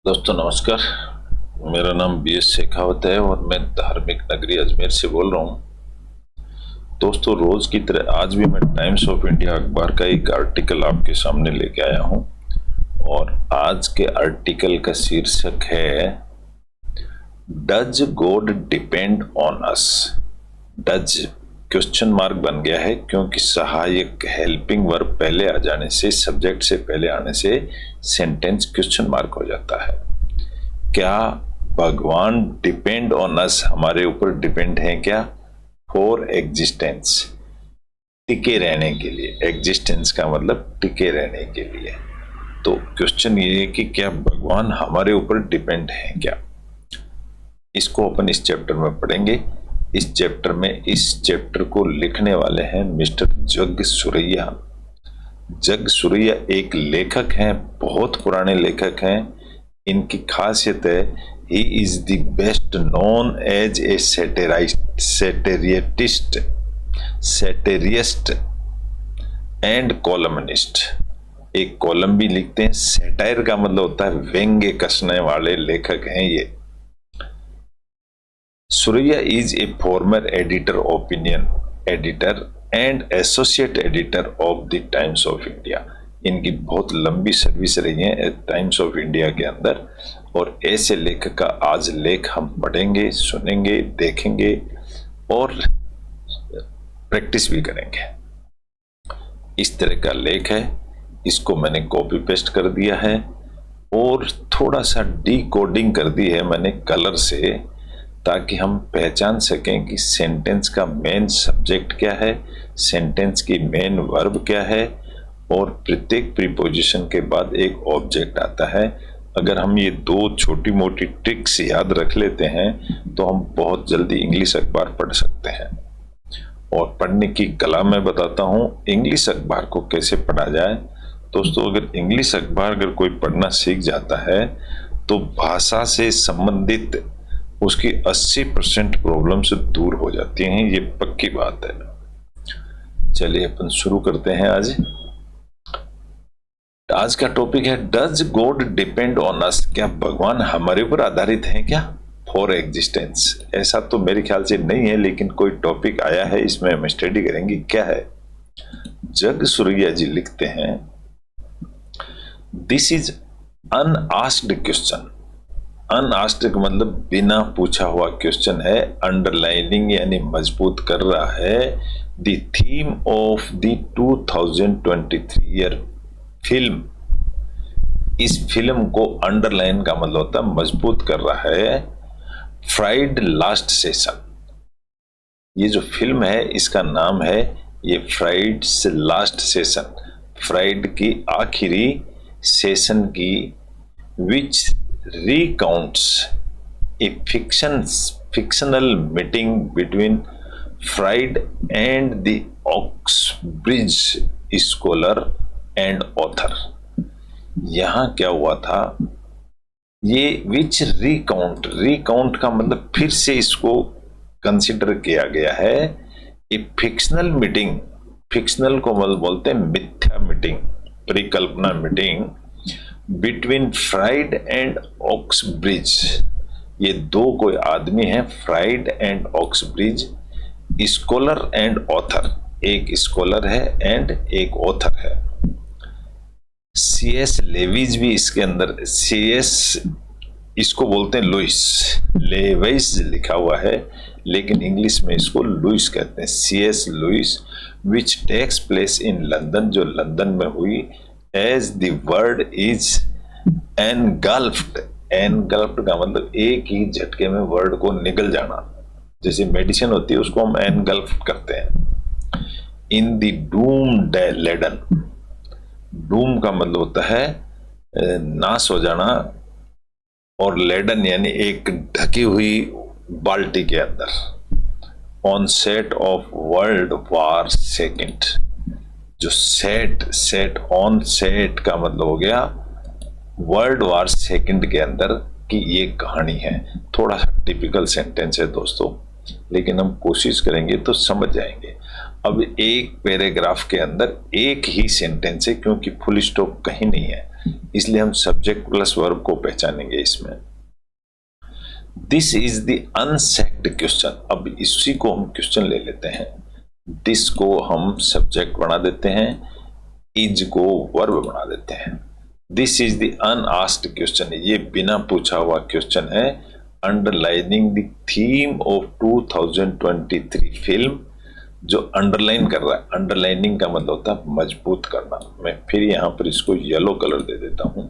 दोस्तों नमस्कार। मेरा नाम बी एस शेखावत है और मैं धार्मिक नगरी अजमेर से बोल रहा हूँ। दोस्तों रोज की तरह आज भी मैं टाइम्स ऑफ इंडिया अखबार का एक आर्टिकल आपके सामने लेके आया हूँ और आज के आर्टिकल का शीर्षक है does God depend on us. Does question mark बन गया है क्योंकि सहायक हेल्पिंग वर्ब पहले आ जाने से, सब्जेक्ट से पहले आने से सेंटेंस क्वेश्चन मार्क हो जाता है। क्या भगवान डिपेंड ऑन अस, हमारे ऊपर डिपेंड है क्या? फॉर एग्जिस्टेंस, टिके रहने के लिए। एग्जिस्टेंस का मतलब टिके रहने के लिए। तो क्वेश्चन ये है कि क्या भगवान हमारे ऊपर डिपेंड है क्या? इसको अपन इस चैप्टर में पढ़ेंगे। इस चैप्टर को लिखने वाले हैं मिस्टर जग सुरैया। जग सुरैया एक लेखक हैं, बहुत पुराने लेखक हैं। इनकी खासियत है he is the best known as a satirist and columnist. एक कॉलम भी लिखते हैं। सैटायर का मतलब होता है व्यंग्य कसने वाले लेखक हैं ये। Suraiya is a former editor, opinion editor and associate editor of the times of India. इनकी बहुत लंबी सर्विस रही है टाइम्स ऑफ इंडिया के अंदर और ऐसे लेखक का आज लेख हम पढ़ेंगे, सुनेंगे, देखेंगे और प्रैक्टिस भी करेंगे। इस तरह का लेख है। इसको मैंने कॉपी पेस्ट कर दिया है और थोड़ा सा डिकोडिंग कर दी है मैंने कलर से, ताकि हम पहचान सकें कि सेंटेंस का मेन सब्जेक्ट क्या है, सेंटेंस की मेन वर्ब क्या है और प्रत्येक प्रीपोजिशन के बाद एक ऑब्जेक्ट आता है। अगर हम ये दो छोटी मोटी ट्रिक्स याद रख लेते हैं तो हम बहुत जल्दी इंग्लिश अखबार पढ़ सकते हैं। और पढ़ने की कला मैं बताता हूँ, इंग्लिश अखबार को कैसे पढ़ा जाए। दोस्तों अगर इंग्लिश अखबार अगर कोई पढ़ना सीख जाता है तो भाषा से संबंधित उसकी 80% प्रॉब्लम से दूर हो जाती हैं, ये पक्की बात है। चलिए अपन शुरू करते हैं। आज का टॉपिक है डज गॉड डिपेंड ऑन अस। क्या भगवान हमारे ऊपर आधारित हैं क्या? For existence. ऐसा तो मेरे ख्याल से नहीं है, लेकिन कोई टॉपिक आया है, इसमें हम स्टडी करेंगे क्या है। जग सुरैया जी लिखते हैं दिस इज अनआस्क्ड क्वेश्चन। अनआस्क्ड का मतलब बिना पूछा हुआ क्वेश्चन है। अंडरलाइनिंग यानी मजबूत कर रहा है the theme of the 2023 year film. इस फिल्म को अंडरलाइन का मतलब होता है मजबूत कर रहा है फ्राइड लास्ट सेशन। ये जो फिल्म है इसका नाम है ये फ्राइड से लास्ट सेशन, फ्राइड की आखिरी सेशन की, विच recounts a fictional meeting between Freud and the Oxbridge scholar and author। यहाँ क्या हुआ था, ये विच रिकाउंट का मतलब फिर से इसको कंसिडर किया गया है। ए फिक्शनल मीटिंग, फिक्शनल को मतलब बोलते हैं मिथ्या मीटिंग, परिकल्पना meeting between fried and Oxbridge. ये दो कोई आदमी हैं, fried and Oxbridge, scholar and author. एक स्कॉलर है एंड एक ऑथर है। C.S. लेविज भी इसके अंदर, C.S. इसको बोलते हैं लुइस, लेविस लिखा हुआ है लेकिन इंग्लिश में इसको लुइस कहते हैं। C.S. Lewis which takes place in London, जो लंदन में हुई। As the word is engulfed, engulfed का मतलब एक ही झटके में वर्ड को निगल जाना। जैसे मेडिसिन होती है उसको हम engulf करते हैं। In the doom laden, doom का मतलब होता है नाश हो जाना और लेडन यानी एक ढकी हुई बाल्टी के अंदर। On set of world war second, जो सेट ऑन सेट का मतलब हो गया वर्ल्ड वॉर सेकंड के अंदर की ये कहानी है। थोड़ा सा टिपिकल सेंटेंस है दोस्तों, लेकिन हम कोशिश करेंगे तो समझ जाएंगे। अब एक पैराग्राफ के अंदर एक ही सेंटेंस है, क्योंकि फुल स्टॉप कहीं नहीं है, इसलिए हम सब्जेक्ट प्लस वर्ब को पहचानेंगे इसमें। This is the unasked question. अब इसी को हम क्वेश्चन ले लेते हैं। दिस को हम सब्जेक्ट बना देते हैं, इज को वर्ब बना देते हैं। दिस इज द अनआस्क्ड क्वेश्चन, ये बिना पूछा हुआ क्वेश्चन है। Underlining the theme of 2023 film, जो अंडरलाइन कर रहा है, अंडरलाइनिंग का मतलब होता है मजबूत करना। मैं फिर यहां पर इसको येलो कलर दे देता हूं।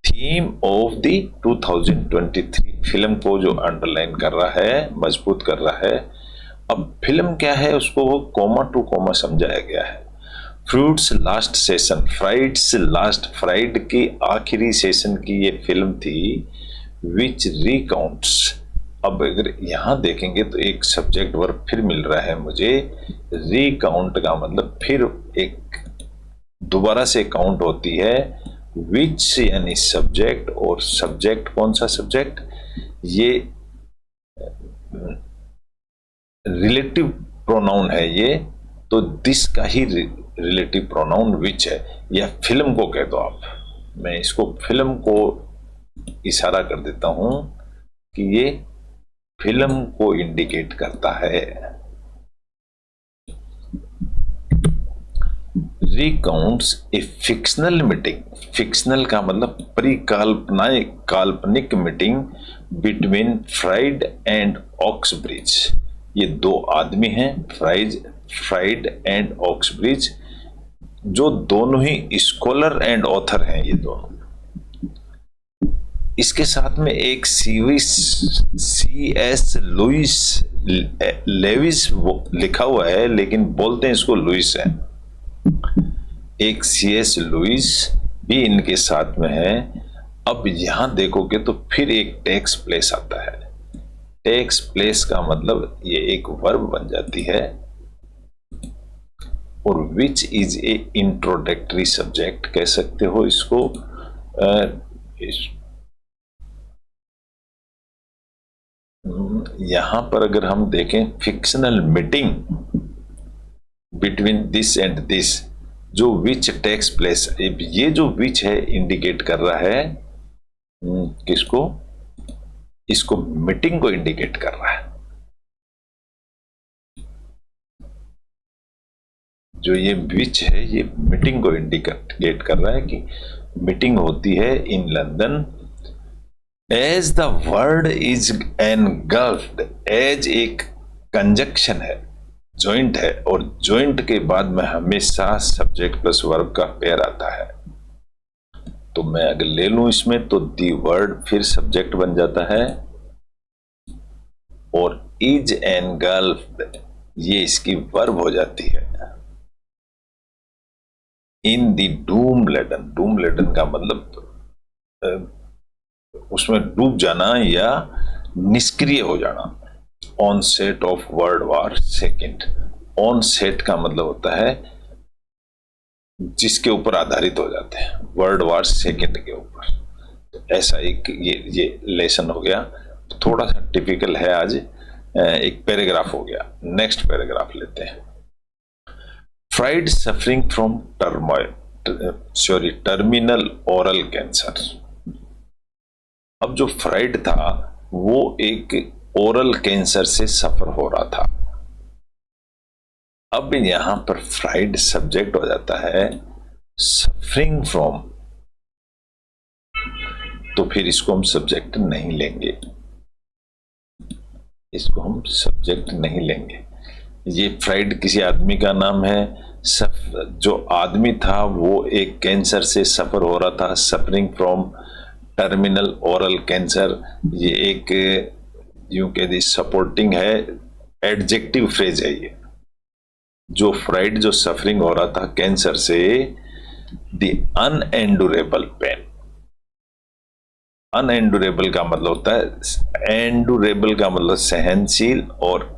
थीम ऑफ द 2023 फिल्म को जो अंडरलाइन कर रहा है, मजबूत कर रहा है। अब फिल्म क्या है, उसको वो कोमा टू कोमा समझाया गया है। Freud's last session, Freud's last, Freud के आखिरी सेशन की ये फिल्म थी। विच रिकाउंट्स, अब अगर यहां देखेंगे तो एक सब्जेक्ट वर्ब फिर मिल रहा है मुझे। रिकाउंट का मतलब फिर एक दोबारा से काउंट होती है। विच यानी सब्जेक्ट, और सब्जेक्ट कौन सा सब्जेक्ट, ये रिलेटिव प्रोनाउन है ये, तो दिस का ही रिलेटिव प्रोनाउन विच है, या फिल्म को कह दो आप। मैं इसको फिल्म को इशारा कर देता हूं कि ये फिल्म को इंडिकेट करता है। रिकाउंट्स ए फिक्शनल मीटिंग, फिक्शनल का मतलब काल्पनिक meeting between fried and Oxbridge. ये दो आदमी हैं, फ्राइड एंड ऑक्सब्रिज, जो दोनों ही स्कॉलर एंड ऑथर हैं ये दोनों। इसके साथ में एक C.S. लेविस लिखा हुआ है, लेकिन बोलते हैं इसको लुइस है। एक C.S. लुइस भी इनके साथ में है। अब यहां देखोगे तो फिर एक टेक्स प्लेस आता है। टेक्स प्लेस का मतलब ये एक वर्ब बन जाती है, और which is a introductory subject कह सकते हो इसको। यहां पर अगर हम देखें fictional meeting between this and this, जो विच टेक्स प्लेस, ये जो विच है इंडिकेट कर रहा है किसको, इसको मीटिंग को इंडिकेट कर रहा है। जो ये विच है ये मीटिंग को इंडिकेट कर रहा है कि मीटिंग होती है in London. As the word is engulfed, as एक कंजक्शन है, जॉइंट है, और जॉइंट के बाद में हमेशा सब्जेक्ट प्लस वर्ब का पेयर आता है। तो मैं अगर ले लूं इसमें तो दी वर्ड फिर सब्जेक्ट बन जाता है, और इज एनगल्फ्ड ये इसकी वर्ब हो जाती है। इन दी डूम लेडन, डूम लेडन का मतलब उसमें डूब जाना या निष्क्रिय हो जाना। On set of world war second, on set का मतलब होता है जिसके ऊपर आधारित हो जाते हैं, वर्ल्ड वॉर सेकेंड के ऊपर। तो ऐसा एक ये लेसन हो गया, थोड़ा सा टिपिकल है आज। एक पैराग्राफ हो गया, नेक्स्ट पैराग्राफ लेते हैं। Fried suffering from terminal oral cancer. अब जो फ्राइड था वो एक ओरल कैंसर से सफर हो रहा था। अब यहां पर फ्राइड सब्जेक्ट हो जाता है, सफरिंग फ्रॉम, तो फिर इसको हम सब्जेक्ट नहीं लेंगे, इसको हम सब्जेक्ट नहीं लेंगे। ये फ्राइड किसी आदमी का नाम है। जो आदमी था वो एक कैंसर से सफर हो रहा था, suffering from terminal oral cancer. ये एक यूं कह दी सपोर्टिंग है, एडजेक्टिव फ्रेज है ये। जो फ्राइड जो सफरिंग हो रहा था कैंसर से, द अनएंडुरेबल पेन। अनएंडुरेबल का मतलब होता है, एंडुरेबल का मतलब सहनशील, और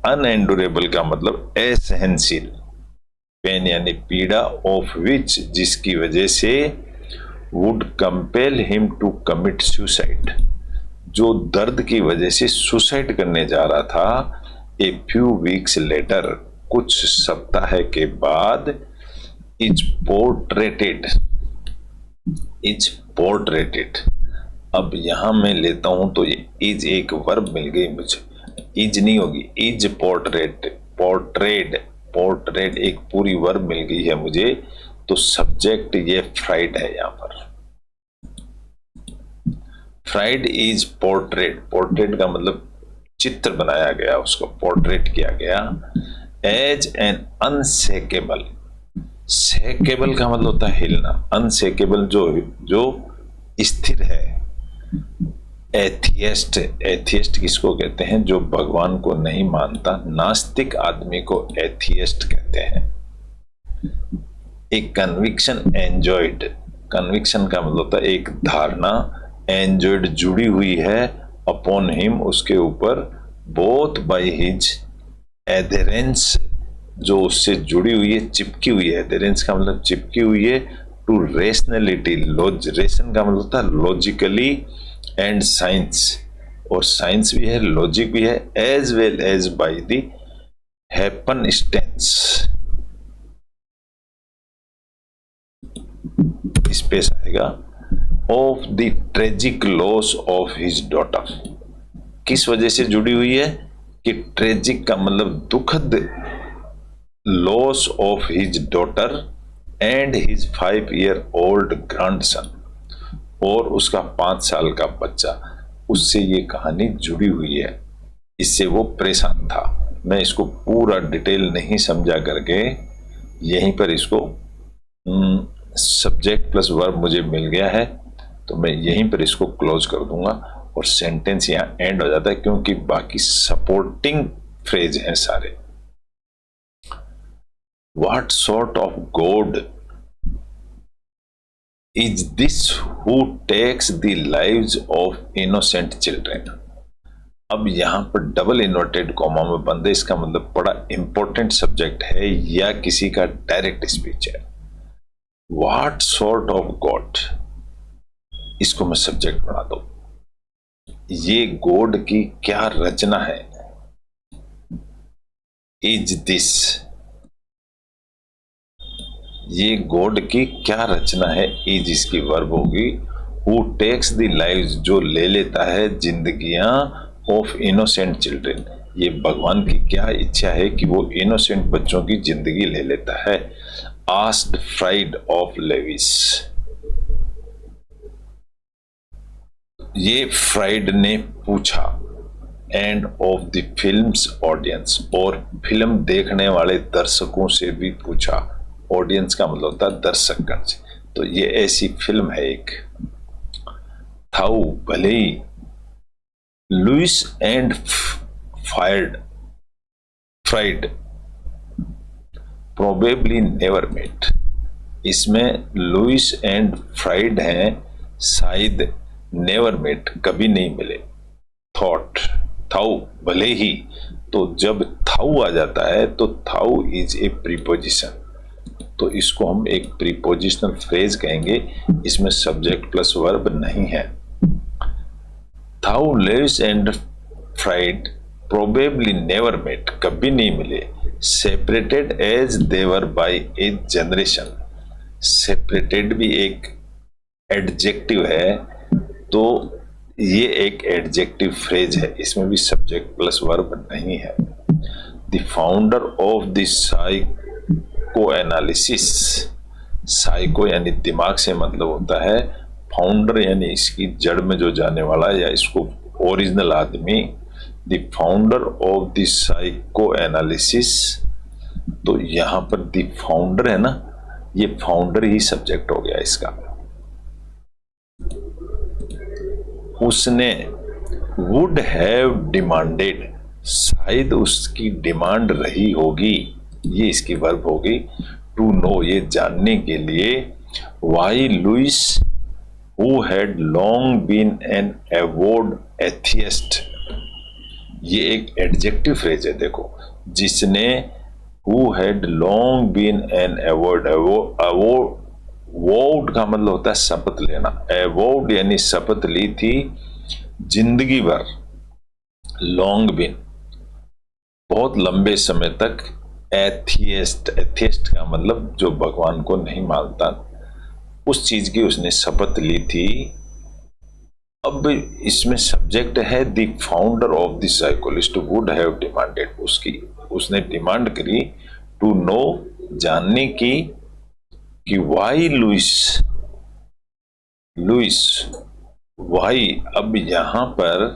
अनएंडुरेबल का मतलब असहनशील। पेन यानी पीड़ा, ऑफ विच जिसकी वजह से, would compel him to commit suicide जो दर्द की वजह से सुसाइड करने जा रहा था। ए फ्यू वीक्स लेटर कुछ सप्ताह के बाद इज पोर्ट्रेटेड। अब यहां मैं लेता हूं तो ये इज एक वर्ब मिल गई मुझे, इज नहीं होगी, इज पोर्ट्रेड एक पूरी वर्ब मिल गई है मुझे, तो सब्जेक्ट ये फ्राइड है। यहां पर फ्राइड इज पोर्ट्रेट का मतलब चित्र बनाया गया, उसको पोर्ट्रेट किया गया एज एन अनसेकेबल। सेकेबल का मतलब होता है हिलना, अनसेकेबल जो स्थिर है। एथियस्ट किसको कहते हैं? जो भगवान को नहीं मानता, नास्तिक आदमी को एथियस्ट कहते हैं। एक कन्विक्शन एंजॉयड, कन्विक्शन का मतलब होता है एक धारणा, एंजॉयड जुड़ी हुई है, अपॉन हिम उसके ऊपर, बोथ बाय हिज एडहेरेंस जो उससे जुड़ी हुई है, चिपकी हुई है। एडहेरेंस का मतलब चिपकी हुई है, टू रेशनलिटी, रेशन का मतलब होता है लॉजिकली, एंड साइंस, और साइंस भी है, लॉजिक भी है, as well as by the happenstance, space आएगा, of the tragic loss of his daughter. किस वजह से जुड़ी हुई है? कि ट्रेजिक का मतलब दुखद, loss of his daughter and his 5-year-old grandson, और उसका 5 साल का बच्चा, उससे ये कहानी जुड़ी हुई है। इससे वो परेशान था। मैं इसको पूरा डिटेल नहीं समझा करके यहीं पर इसको सब्जेक्ट प्लस वर्ब मुझे मिल गया है, तो मैं यहीं पर इसको क्लोज कर दूंगा और सेंटेंस यहाँ एंड हो जाता है, क्योंकि बाकी सपोर्टिंग फ्रेज हैं सारे। What sort of God is this who takes the lives of innocent children? अब यहां पर डबल इन्वर्टेड कॉमा में बंद है, इसका मतलब बड़ा इंपॉर्टेंट सब्जेक्ट है या किसी का डायरेक्ट स्पीच है। What sort of God, इसको मैं सब्जेक्ट बना दो। ये गॉड की क्या रचना है? इज दिस, ये गॉड की क्या रचना है? इज इसकी वर्ब होगी। हु टेक्स द लाइव्स, जो ले लेता है जिंदगियां, ऑफ इनोसेंट चिल्ड्रन, ये भगवान की क्या इच्छा है कि वो इनोसेंट बच्चों की जिंदगी ले लेता है। आस्क्ड फ्राइड ऑफ लेविस, ये फ्राइड ने पूछा, end of the films audience, और फिल्म देखने वाले दर्शकों से भी पूछा। ऑडियंस का मतलब होता है दर्शकगण से। तो ये ऐसी फिल्म है एक, थाउ भले ही Lewis and Freud probably never met, इसमें लुइस एंड फ्राइड हैं, शायद नेवर मेट, कभी नहीं मिले। थॉट, थाउ भले ही, तो जब थाउ आ जाता है तो थाउ इज ए प्रीपोजिशन, तो इसको हम एक प्रीपोजिशनल फ्रेज कहेंगे। इसमें सब्जेक्ट प्लस वर्ब नहीं है। Though Lewis and Freud probably never met, कभी नहीं मिले। Separated as they were by a generation, separated भी एक एडजेक्टिव है, तो ये एक एडजेक्टिव फ्रेज है, इसमें भी सब्जेक्ट प्लस वर्ब नहीं है। The founder of the psycho analysis, psycho यानी दिमाग से मतलब होता है, फाउंडर यानी इसकी जड़ में जो जाने वाला या इसको ओरिजिनल आदमी। The founder of the psycho analysis, तो यहां पर द फाउंडर है ना, ये फाउंडर ही सब्जेक्ट हो गया इसका। उसने वुड हैव डिमांडेड, शायद उसकी डिमांड रही होगी, ये इसकी वर्ब होगी। टू नो, ये जानने के लिए। Why Lewis who had long been an avowed atheist, ये एक एडजेक्टिव फ्रेज है। देखो, जिसने who had long been an avowed, vowed का मतलब होता है शपथ लेना। एवोर्ड यानी शपथ ली थी जिंदगी भर। लॉन्ग बीन बहुत लंबे समय तक एथियस्ट, एथियस्ट का मतलब जो भगवान को नहीं मानता, उस चीज की उसने शपथ ली थी। अब इसमें सब्जेक्ट है the founder of the psychologist would have demanded, उसने डिमांड करी टू नो, जानने की, कि वाई लुइस, लुइस वाई। अब यहां पर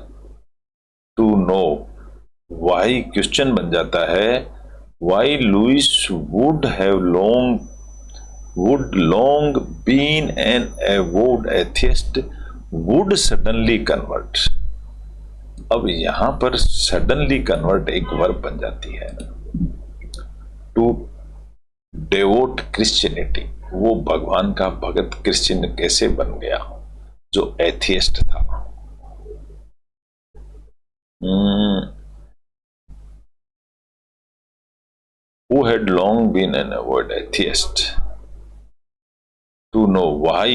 टू नो, वाई क्वेश्चन बन जाता है, why Lewis would long been an avowed atheist would suddenly convert। अब यहां पर सडनली कन्वर्ट एक वर्ब बन जाती है। टू डेवोट क्रिश्चियनिटी, वो भगवान का भगत क्रिश्चियन कैसे बन गया जो एथियस्ट था। who had long been an avowed atheist to know why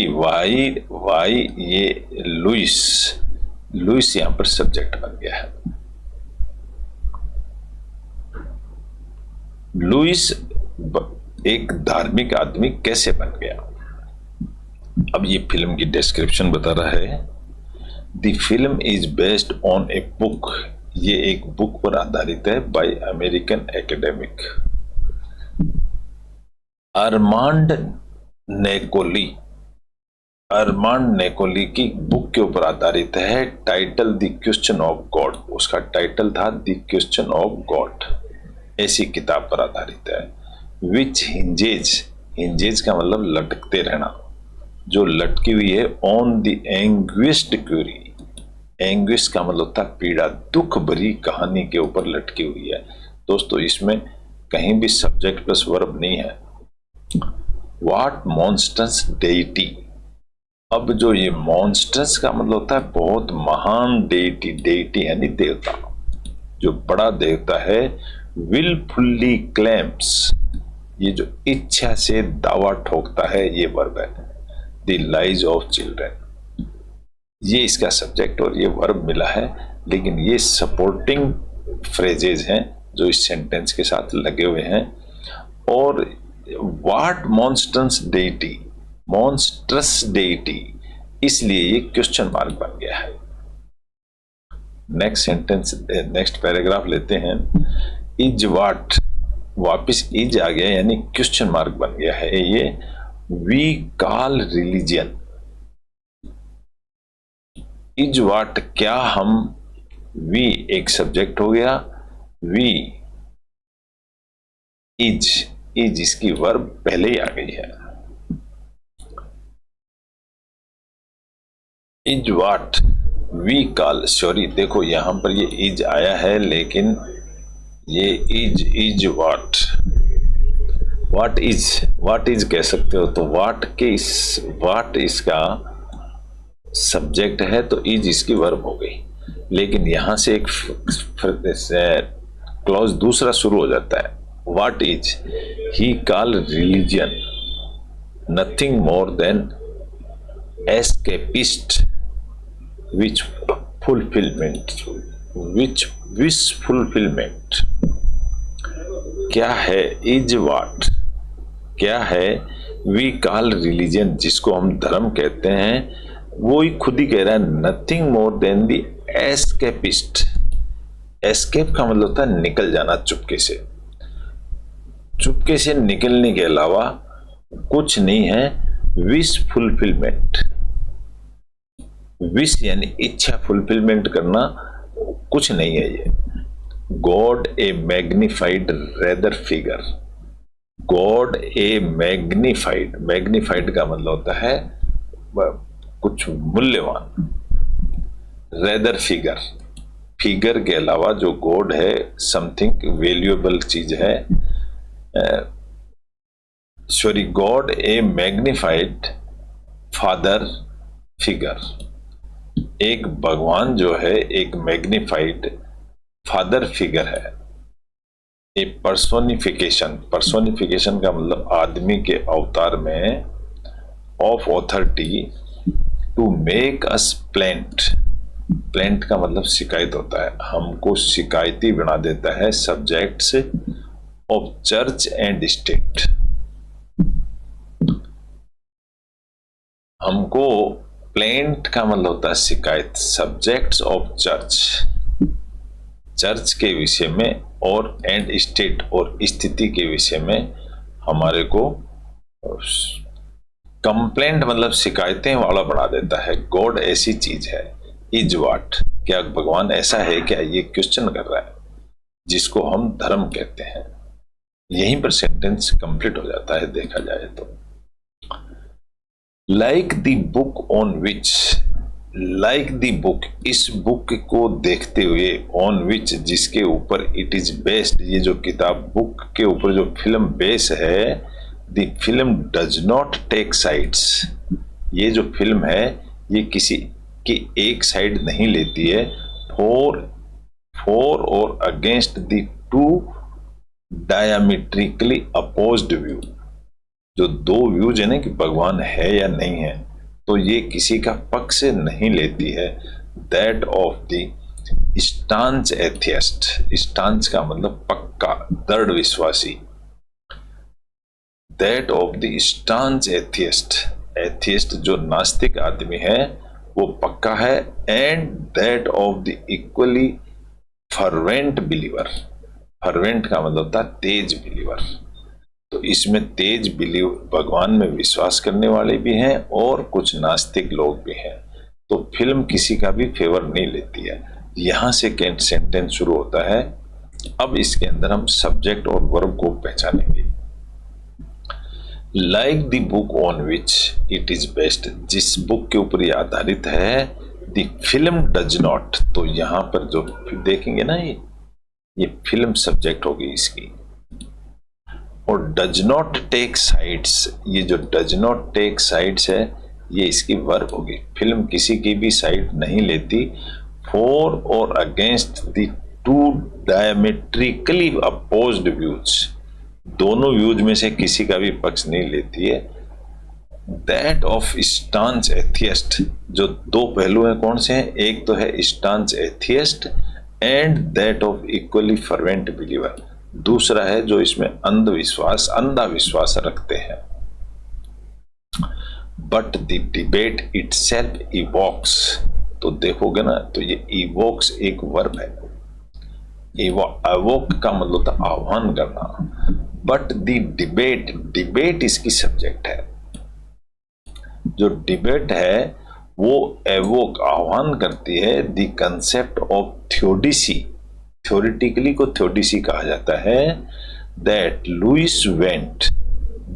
ये लुइस यहां पर सब्जेक्ट बन गया है। लुइस एक धार्मिक आदमी कैसे बन गया। अब ये फिल्म की डिस्क्रिप्शन बता रहा है, the film is based on a book, ये एक बुक पर आधारित है, by American academic Armand Nicholi. Armand Nicholi की बुक के ऊपर आधारित है। Title the question of God, उसका टाइटल था द क्वेश्चन ऑफ गॉड, ऐसी किताब पर आधारित है। विच हिंजेज का मतलब लटकते रहना, जो लटकी हुई है ऑन द एंग्विस्ड क्यूरी, एंग्विश का मतलब होता है पीड़ा, दुख भरी कहानी के ऊपर लटकी हुई है। दोस्तों इसमें कहीं भी सब्जेक्ट प्लस वर्ब नहीं है। व्हाट मॉन्स्टर्स डेइटी, अब जो ये मॉन्स्टर्स का मतलब होता है बहुत महान डेइटी, डेइटी यानी देवता, जो बड़ा देवता है। विलफुल्ली क्लेम्स, ये जो इच्छा से दावा ठोकता है, ये वर्ब है। द लाइज ऑफ चिल्ड्रन, ये इसका सब्जेक्ट और ये वर्ब मिला है, लेकिन ये सपोर्टिंग फ्रेजेज हैं जो इस सेंटेंस के साथ लगे हुए हैं। और व्हाट मॉन्स्टर्स डेइटी, मॉन्स्ट्रस डेइटी, इसलिए ये क्वेश्चन मार्क बन गया है। नेक्स्ट सेंटेंस, नेक्स्ट पैराग्राफ लेते हैं। इज व्हाट, वापिस इज आ गया यानी क्वेश्चन मार्क बन गया है ये। We call religion, is what क्या हम, वी एक सब्जेक्ट हो गया, वी इज इसकी वर्ब पहले ही आ गई है। Is what we call, sorry देखो यहां पर ये इज आया है, लेकिन ये इज व्हाट इज कह सकते हो, तो व्हाट इसका सब्जेक्ट है, तो इज इसकी वर्ब हो गई। लेकिन यहां से एक क्लॉज दूसरा शुरू हो जाता है। What is he call religion nothing more than escapist which fulfilment, क्या है इज व्हाट, क्या है वी कॉल रिलीजन, जिसको हम धर्म कहते हैं, वो ही खुद ही कह रहा है nothing more than the escapist. Escape का मतलब होता है निकल जाना चुपके से, चुपके से निकलने के अलावा कुछ नहीं है। विश फुलफिलमेंट, विश यानी इच्छा, फुलफिलमेंट करना कुछ नहीं है ये। गॉड ए मैग्निफाइड रेदर फिगर, गॉड ए मैग्निफाइड, मैग्निफाइड का मतलब होता है कुछ मूल्यवान, रेदर फिगर, फिगर के अलावा जो गॉड है समथिंग वैल्यूएबल चीज है। सॉरी, गॉड ए मैग्निफाइड फादर फिगर, एक भगवान जो है एक मैग्निफाइड फादर फिगर है। ए पर्सोनिफिकेशन, पर्सोनिफिकेशन का मतलब आदमी के अवतार में, of authority to make us plaint, plaint का मतलब शिकायत होता है, हमको शिकायती बना देता है सब्जेक्ट से ऑफ चर्च एंड स्टेट। हमको प्लेंट का मतलब होता है शिकायत, सब्जेक्ट्स ऑफ चर्च, चर्च के विषय में, और एंड स्टेट और स्थिति के विषय में हमारे को कंप्लेंट मतलब शिकायतें वाला बढ़ा देता है। गॉड ऐसी चीज है, इज वाट, क्या भगवान ऐसा है क्या, ये क्वेश्चन कर रहा है, जिसको हम धर्म कहते हैं। यहीं पर सेंटेंस कंप्लीट हो जाता है देखा जाए तो। Like the book on which, like the book, इस बुक को देखते हुए, ऑन विच जिसके ऊपर इट इज बेस्ड, ये जो किताब बुक के ऊपर जो फिल्म बेस है, the film does not take sides, ये जो फिल्म है ये किसी की एक साइड नहीं लेती है, फॉर और against the two diametrically opposed view, जो दो व्यूज है ना कि भगवान है या नहीं है, तो ये किसी का पक्ष से नहीं लेती है। That of the staunch atheist, staunch का मतलब पक्का, दृढ़ विश्वासी, that of the staunch atheist, atheist जो नास्तिक आदमी है वो पक्का है, and that of the equally fervent believer, fervent का मतलब होता है तेज बिलीवर, तो इसमें तेज बिलीव भगवान में विश्वास करने वाले भी हैं और कुछ नास्तिक लोग भी हैं। तो फिल्म किसी का भी फेवर नहीं लेती है। यहां से सेंटेंस शुरू होता है। अब इसके अंदर हम सब्जेक्ट और वर्ब को पहचानेंगे। Like the book on which it is based, जिस बुक के ऊपर ये आधारित है, द फिल्म डज नॉट, तो यहां पर जो देखेंगे ना ये फिल्म सब्जेक्ट होगी इसकी, और डज नॉट टेक साइड्स, ये जो डज नॉट टेक साइड्स है ये इसकी वर्ब होगी। फिल्म किसी की भी साइड नहीं लेती, फॉर और against the to diametrically opposed views, दोनों व्यूज में से किसी का भी पक्ष नहीं लेती है। दैट ऑफ स्टांच एथियस्ट, जो दो पहलू हैं कौन से हैं, एक तो है staunch atheist and that of equally fervent believer, दूसरा है जो इसमें अंधविश्वास, अंधा विश्वास रखते हैं। But the debate itself evokes, तो देखोगे ना तो ये इवोक्स एक वर्ब है, अवोक का मतलब होता है आह्वान करना, बट द डिबेट, डिबेट इसकी सब्जेक्ट है, जो डिबेट है वो एवोक आह्वान करती है द कंसेप्ट ऑफ थ्योडिसी, थ्योरेटिकली को थ्योडिसी कहा जाता है, दैट लुइस वेंट,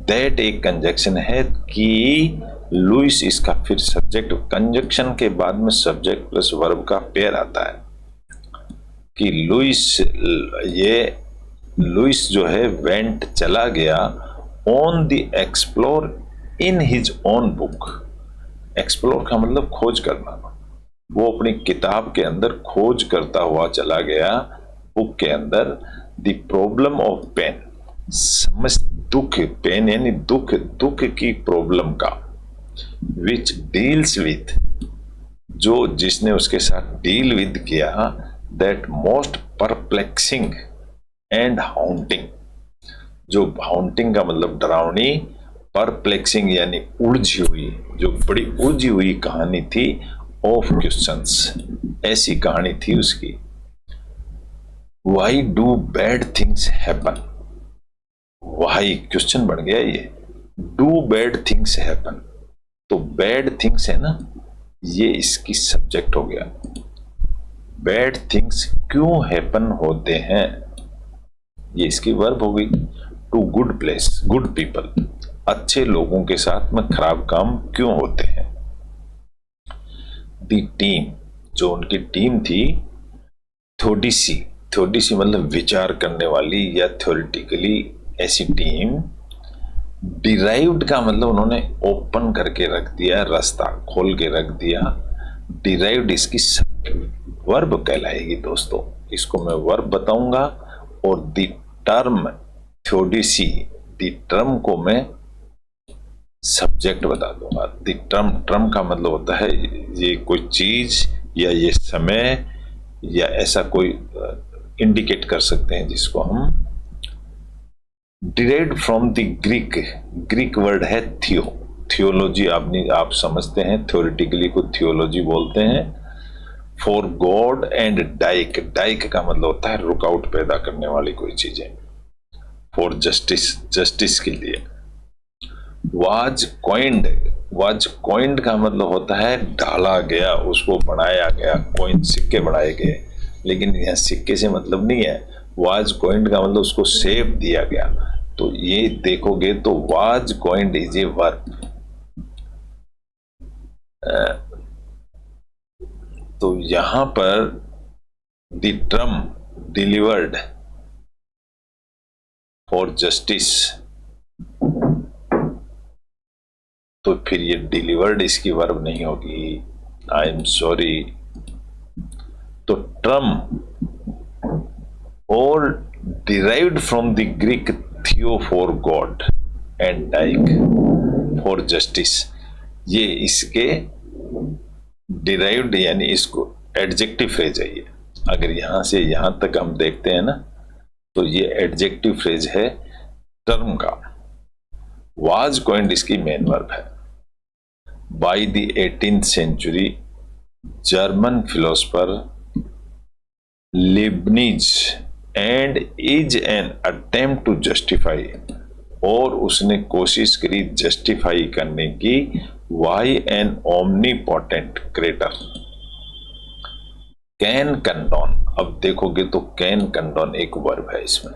दैट एक कंजक्शन है कि लुइस इसका फिर सब्जेक्ट, कंजक्शन के बाद में सब्जेक्ट प्लस वर्ब का पेयर आता है कि लुइस, ये लुइस जो है वेंट चला गया, on the explore in his own book, explore का मतलब खोज करना, वो अपनी किताब के अंदर खोज करता हुआ चला गया बुक के अंदर, द प्रॉब्लम ऑफ पेन, समझ दुख, पेन यानी दुख, दुख की प्रॉब्लम का, विच डील्स विथ, जो जिसने उसके साथ डील विद किया, दैट मोस्ट परप्लेक्सिंग एंड हाउंटिंग, जो हाउंटिंग का मतलब डरावनी, परप्लेक्सिंग यानी उलझी हुई, जो बड़ी उलझी हुई कहानी थी, ऑफ क्वेश्चंस, ऐसी कहानी थी उसकी। Why do bad things happen, why question बन गया ये, डू बैड थिंग्स हैपन, तो बैड थिंग्स है ना, ये इसकी सब्जेक्ट हो गया। बैड थिंग्स क्यों हैपन होते हैं, ये इसकी वर्ब हो गई। To good place, good people, अच्छे लोगों के साथ में खराब काम क्यों होते हैं। दी टीम, जो उनकी टीम थी, थ्योडिसी, थ्योडिसी मतलब विचार करने वाली या थ्योरेटिकली ऐसी टीम, डिराइव्ड का मतलब उन्होंने ओपन करके रख दिया, रास्ता खोल के रख दिया, डिराइव्ड इसकी वर्ब कहलाएगी दोस्तों, इसको मैं वर्ब बताऊंगा, और द टर्म थ्योडिसी, द टर्म को मैं सब्जेक्ट बता दूंगा। द टर्म, टर्म का मतलब होता है ये कोई चीज या ये समय या ऐसा कोई इंडिकेट कर सकते हैं जिसको हम derived from the Greek, Greek word है थियो, थियोलॉजी आप समझते हैं, थ्योरेटिकली को थियोलॉजी बोलते हैं। For God and dike, dike का मतलब होता है रुकावट पैदा करने वाली कोई चीजें। फॉर जस्टिस, जस्टिस के लिए। वाज कॉइंड, वाज कॉइंड का मतलब होता है ढाला गया, उसको बनाया गया, कॉइन सिक्के बनाए गए, लेकिन यह सिक्के से मतलब नहीं है। वाज कॉइंड का मतलब उसको शेप दिया गया। तो ये देखोगे तो was coined is a verb. तो यहां पर the term delivered for justice, तो फिर ये डिलीवर्ड इसकी वर्ब नहीं होगी, आई एम सॉरी। तो टर्म और derived from the Greek theo for God and dike for justice, ये इसके डिराइव्ड यानी इसको एडजेक्टिव फ्रेज है ये। अगर यहां से यहां तक हम देखते हैं ना, तो ये एडजेक्टिव फ्रेज है टर्म का। वाज कॉइंड इसकी मेन वर्ब है। By the 18th century German philosopher Leibniz and is an attempt to justify, और उसने कोशिश करी जस्टिफाई करने की why an omnipotent creator can condone. अब देखोगे तो कैन कंडोन एक वर्ब है इसमें,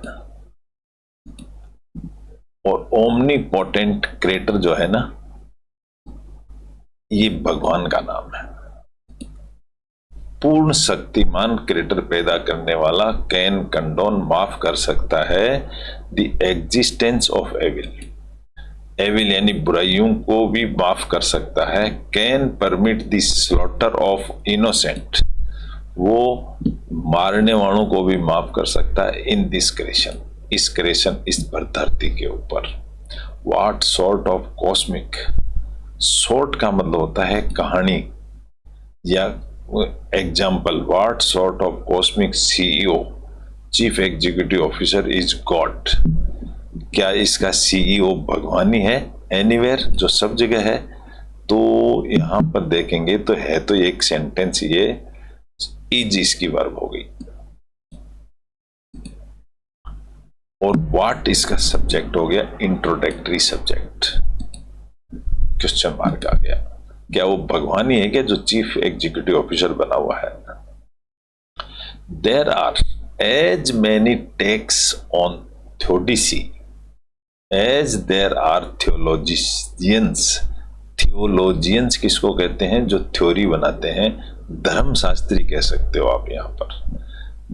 और ओमनीपोटेंट क्रिएटर जो है ना, ये भगवान का नाम है। पूर्ण शक्तिमान क्रिएटर पैदा करने वाला कैन कंडोन माफ कर सकता है the existence of evil, evil यानी बुराइयों को भी माफ कर सकता है। Can permit the slaughter of innocent, वो मारने वालों को भी माफ कर सकता है। इन दिस क्रिएशन, इस क्रिएशन, इस पर धरती के ऊपर। What sort of cosmic, sort का मतलब होता है कहानी या example. What sort of cosmic CEO, chief executive officer is God, क्या इसका सीईओ भगवान ही है, एनीवेयर जो सब जगह है। तो यहां पर देखेंगे तो है तो एक सेंटेंस, ये इज इसकी वर्ब हो गई, और व्हाट इसका सब्जेक्ट हो गया, इंट्रोडक्टरी सब्जेक्ट, क्वेश्चन मार्क आ गया। क्या वो भगवान ही है क्या जो चीफ एग्जीक्यूटिव ऑफिसर बना हुआ है? There are as many texts on theodicy as there are theologians. Theologians किसको कहते हैं? जो थ्योरी बनाते हैं, धर्मशास्त्री कह सकते हो आप यहां पर।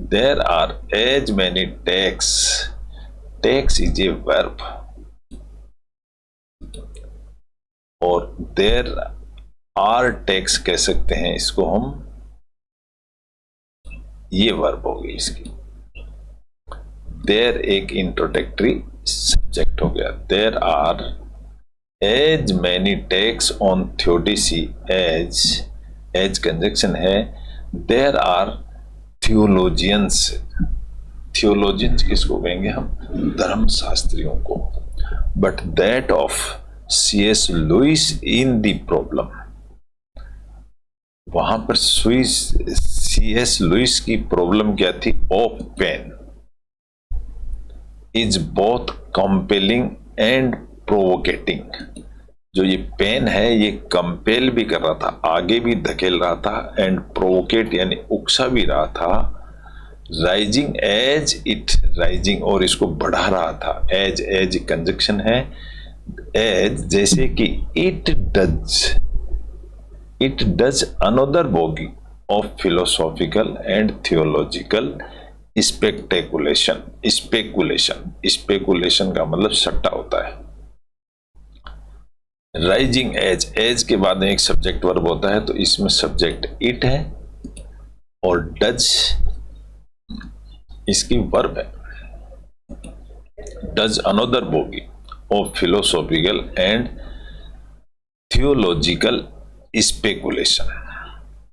There are as many takes, takes is a verb, और देर आर टेक्स कह सकते हैं इसको हम, ये वर्ब होगी इसकी। देर एक इंट्रोडक्टरी सब्जेक्ट हो गया। There are as many texts on theodicy, as, as conjunction है। देर आर थियोलॉजियंस, थियोलॉजियंस किसको कहेंगे हम? धर्मशास्त्रियों को। But that of C.S. Lewis in the problem, वहां पर C.S. लुइस की प्रॉब्लम क्या थी? Of pain is both compelling and provocating. जो ये पेन है ये कंपेल भी कर रहा था, आगे भी धकेल रहा था, एंड प्रोवोकेट यानी उकसा भी रहा था। राइजिंग एज इट, राइजिंग और इसको बढ़ा रहा था। एज, एज कंजक्शन है। एज जैसे कि it does another bogey of philosophical and theological speculation. Speculation, speculation का मतलब सट्टा होता है। राइजिंग एज, एज के बाद में एक सब्जेक्ट वर्ब होता है, तो इसमें सब्जेक्ट इट है और डज इसकी वर्ब है। Does another bogey of philosophical and theological speculation.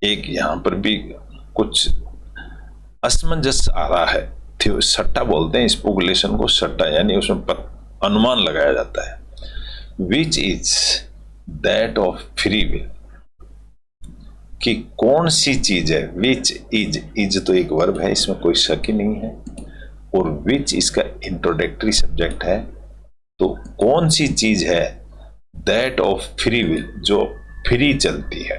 एक यहां पर भी कुछ असमंजस आ रहा है सट्टा बोलते हैं स्पेकुलेशन को, सट्टा यानी उसमें अनुमान लगाया जाता है। Which is that of free will, कि कौन सी चीज है, विच इज तो एक वर्ब है, इसमें कोई शक ही नहीं है, और विच इसका इंट्रोडक्टरी सब्जेक्ट है। तो कौन सी चीज है दैट ऑफ फ्री विल, जो फ्री चलती है।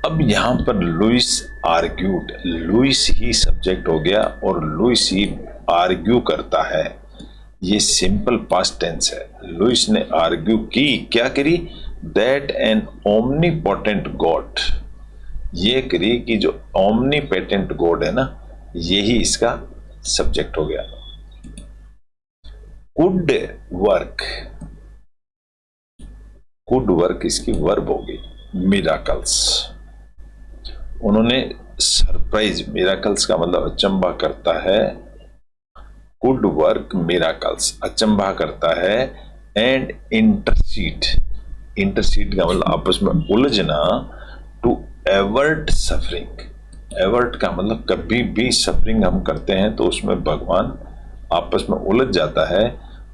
अब यहां पर लुइस आर्ग्यूड, लुइस ही सब्जेक्ट हो गया और लुइस ही आर्ग्यू करता है। ये सिंपल पास्ट टेंस है। लुइस ने आर्ग्यू की, क्या करी, दैट एन ओमनीपोटेंट गॉड, ये करी कि जो ओमनीपोटेंट गॉड है ना, यही इसका सब्जेक्ट हो गया। कुड वर्क, कुड वर्क इसकी वर्ब हो गई। मिराकल्स, उन्होंने सरप्राइज, मिराकल्स का मतलब अचंभा करता है, कुड वर्क मिराकल्स अचंभा करता है। एंड इंटरसीड, इंटरसीड का मतलब आपस में उलझना, टू एवर्ट सफरिंग, एवर्ट का मतलब कभी भी सफरिंग हम करते हैं तो उसमें भगवान आपस में उलझ जाता है।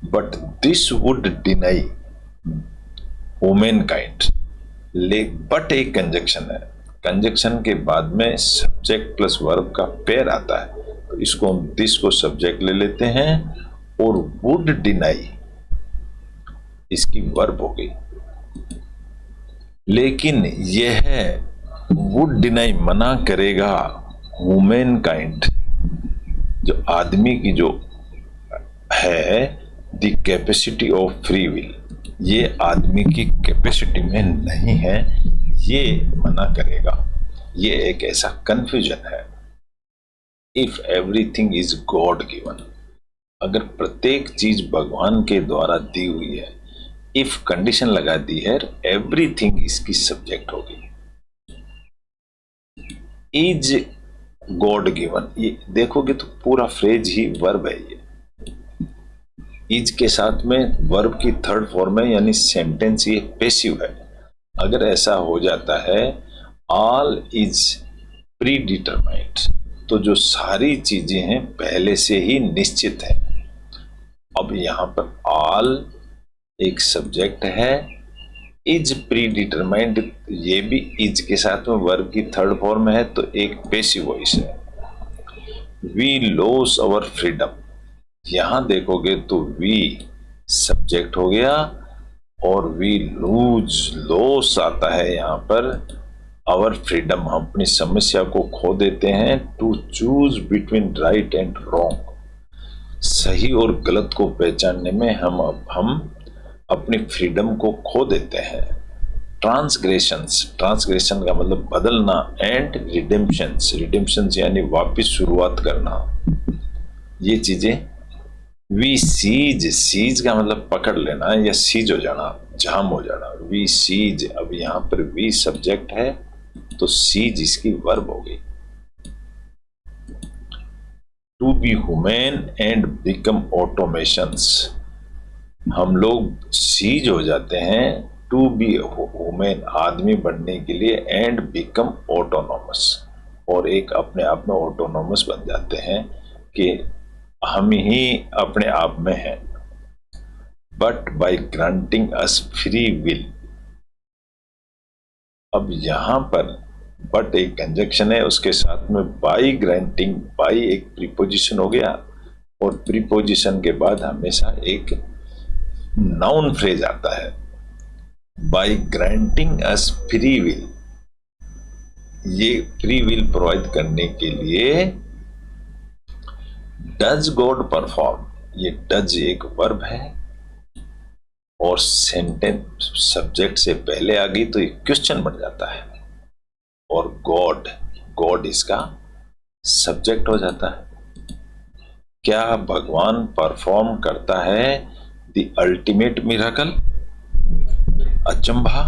But this would deny women kind, but एक कंजक्शन है, कंजक्शन के बाद में सब्जेक्ट प्लस वर्ब का पेयर आता है, तो इसको हम दिस को सब्जेक्ट ले लेते हैं और वुड डिनाई इसकी वर्ब हो गई। लेकिन यह वुड डिनाई मना करेगा वुमेन काइंड, जो आदमी की जो है, the capacity of free will, ये आदमी की कैपेसिटी में नहीं है, ये मना करेगा। ये एक ऐसा कंफ्यूजन है। If everything is God given, अगर प्रत्येक चीज भगवान के द्वारा दी हुई है, इफ कंडीशन लगा दी है, एवरीथिंग इसकी सब्जेक्ट होगी। इज गॉड गिवन, ये देखोगे तो पूरा फ्रेज ही वर्ब है। ये इज के साथ में वर्ब की थर्ड फॉर्म है, यानी सेंटेंस ये पैसिव है। अगर ऐसा हो जाता है ऑल इज प्री डिटरमाइंड, तो जो सारी चीजें हैं पहले से ही निश्चित है। अब यहां पर ऑल एक सब्जेक्ट है, इज प्री डिटरमाइंड ये भी इज के साथ में वर्ब की थर्ड फॉर्म है, तो एक पैसिव वॉइस है। वी लॉस आवर फ्रीडम, यहां देखोगे तो वी सब्जेक्ट हो गया और वी लूज, लॉस आता है यहां पर। आवर फ्रीडम, हम अपनी समस्या को खो देते हैं। To choose between right and wrong, सही और गलत को पहचानने में हम अपनी फ्रीडम को खो देते हैं। ट्रांसग्रेशंस, ट्रांसग्रेशन का मतलब बदलना। एंड रिडेम्पशंस, रिडेम्पशंस यानी वापस शुरुआत करना, ये चीजें। वी सीज, सीज का मतलब पकड़ लेना या सीज हो जाना, जाम हो जाना। वी सीज, अब यहां पर वी सब्जेक्ट है तो सीज इसकी वर्ब हो गई। To be human and become automations, हम लोग सीज हो जाते हैं टू बी ह्यूमन, आदमी बनने के लिए, एंड बिकम ऑटोनोमस, और एक अपने आप में ऑटोनोमस बन जाते हैं कि हम ही अपने आप में हैं। But by granting us free will, अब यहां पर बट एक कंजक्शन है, उसके साथ में बाय ग्रांटिंग, बाय एक प्रीपोजिशन हो गया, और प्रीपोजिशन के बाद हमेशा एक नाउन फ्रेज आता है। By granting us free will, ये फ्री विल प्रोवाइड करने के लिए डज गॉड परफॉर्म, ये डज एक वर्ब है और सेंटेंस सब्जेक्ट से पहले आ गई तो एक क्वेश्चन बन जाता है, और गॉड, गॉड इसका सब्जेक्ट हो जाता है। क्या भगवान परफॉर्म करता है द अल्टीमेट मिरेकल, अचंभा,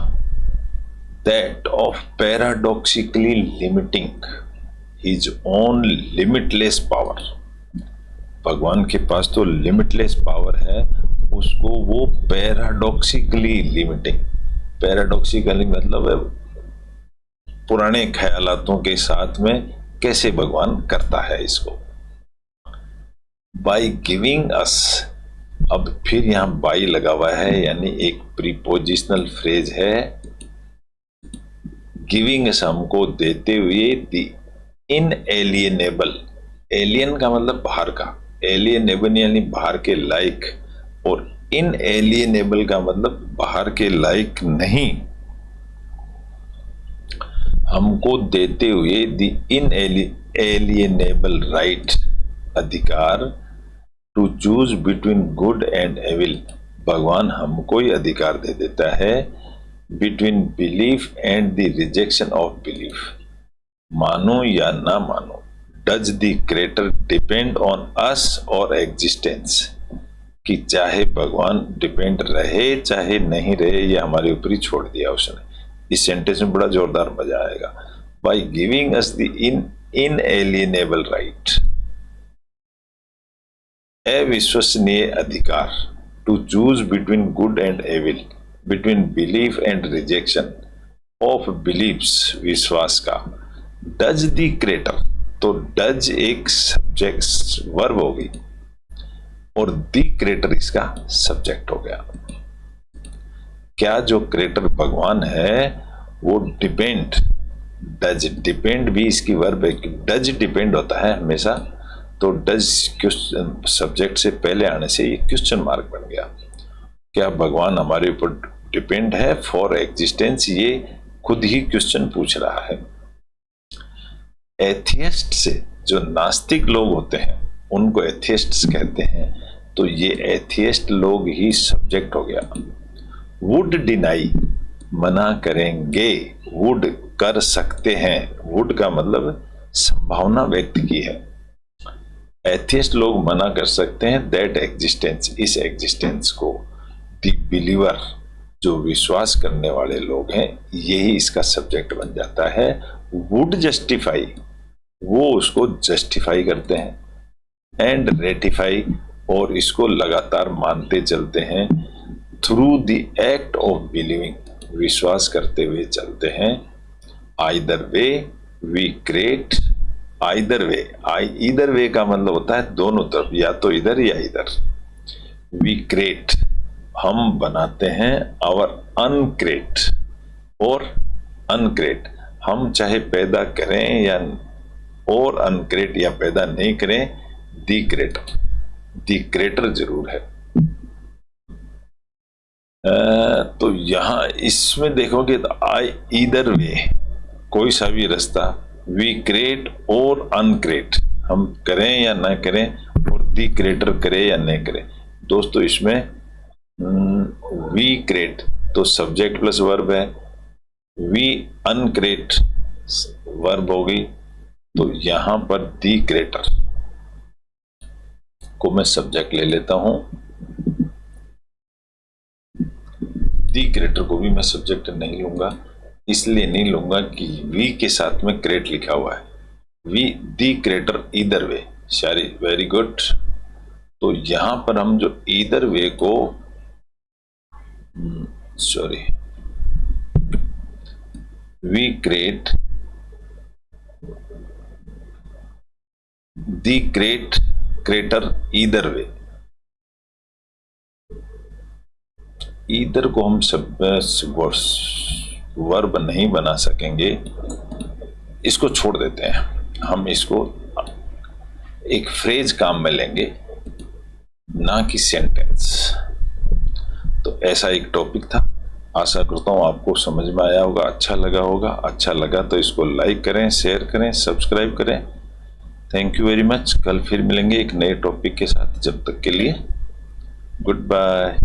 that of paradoxically limiting his own limitless power, भगवान के पास तो लिमिटलेस पावर है, उसको वो पैराडॉक्सिकली लिमिटिंग, पैराडॉक्सिकली मतलब है पुराने ख्यालातों के साथ में कैसे भगवान करता है इसको। बाई गिविंग अस, अब फिर यहां बाई लगा हुआ है, यानी एक प्रीपोजिशनल फ्रेज है। गिविंग अस हमको देते हुए, दी इनएलिएनेबल, एलियन का मतलब बाहर का, एलिएनेबल यानी बाहर के लायक, और इनएलिएनेबल का मतलब बाहर के लायक नहीं, हमको देते हुए दी इनएलिएनेबल राइट, अधिकार, to choose between good and evil, भगवान हमको ही अधिकार दे देता है, between belief and the rejection of belief, मानो या ना मानो। Does the creator depend on us और एग्जिस्टेंस, कि चाहे भगवान डिपेंड रहे चाहे नहीं रहे, ये हमारे ऊपर ही छोड़ दिया उसने। इस सेंटेंस में बड़ा जोरदार मजा आएगा। By giving us the inalienable right, अविश्वसनीय अधिकार, to choose between good and evil, between belief and rejection of beliefs, विश्वास का। डज द क्रिएटर, तो डज एक सब्जेक्ट वर्ब होगी और द क्रिएटर इसका सब्जेक्ट हो गया। क्या जो क्रिएटर भगवान है वो डिपेंड, डज, डिपेंड भी इसकी वर्ब है, डज डिपेंड होता है हमेशा, तो डज सब्जेक्ट से पहले आने से ये क्वेश्चन मार्क बन गया। क्या भगवान हमारे ऊपर डिपेंड है फॉर एग्जिस्टेंस, ये खुद ही क्वेश्चन पूछ रहा है। एथियस्ट से, जो नास्तिक लोग होते हैं उनको एथियस्ट्स कहते हैं, तो ये एथियस्ट लोग ही सब्जेक्ट हो गया। वुड डिनाई, मना करेंगे, वुड कर सकते हैं, वुड का मतलब संभावना व्यक्त की है। एथियस्ट लोग मना कर सकते हैं दैट एग्जिस्टेंस, इस एग्जिस्टेंस को। द बिलीवर, जो विश्वास करने वाले लोग हैं, यही इसका सब्जेक्ट बन जाता है। वुड जस्टिफाई, वो उसको जस्टिफाई करते हैं। एंड रेटिफाई, और इसको लगातार मानते चलते हैं। Through the act of believing, विश्वास करते हुए चलते हैं। Either way we create, either way, either way का मतलब होता है दोनों तरफ, या तो इधर या इधर। वी क्रिएट, हम बनाते हैं। आवर अनक्रिएट, और अनक्रिएट, हम चाहे पैदा करें या, और अनक्रिएट या पैदा नहीं करें, दी क्रिएटर, दी क्रिएटर जरूर है। तो यहां इसमें देखोगे तो आई ईदर वे, कोई सा भी रास्ता, वी क्रिएट और अनक्रिएट, हम करें या ना करें, और दी क्रिएटर करे या नहीं करे। दोस्तों इसमें वी क्रिएट तो सब्जेक्ट प्लस वर्ब है, वी अनक्रिएट वर्ब होगी, तो यहां पर दी क्रिएटर को मैं सब्जेक्ट ले लेता हूं। दी क्रिएटर को भी मैं सब्जेक्ट नहीं लूंगा, इसलिए नहीं लूंगा कि वी के साथ में क्रिएट लिखा हुआ है। We the creator either way, sorry very good. तो यहां पर हम जो ईदर वे को, sorry, we create, the creator either way, either को हम सब वर्ब नहीं बना सकेंगे, इसको छोड़ देते हैं। हम इसको एक फ्रेज काम में लेंगे, ना कि सेंटेंस। तो ऐसा एक टॉपिक था। आशा करता हूँ आपको समझ में आया होगा, अच्छा लगा होगा। अच्छा लगा तो इसको लाइक करें, शेयर करें, सब्सक्राइब करें। Thank you very much. कल फिर मिलेंगे एक नए टॉपिक के साथ। जब तक के लिए गुड बाय।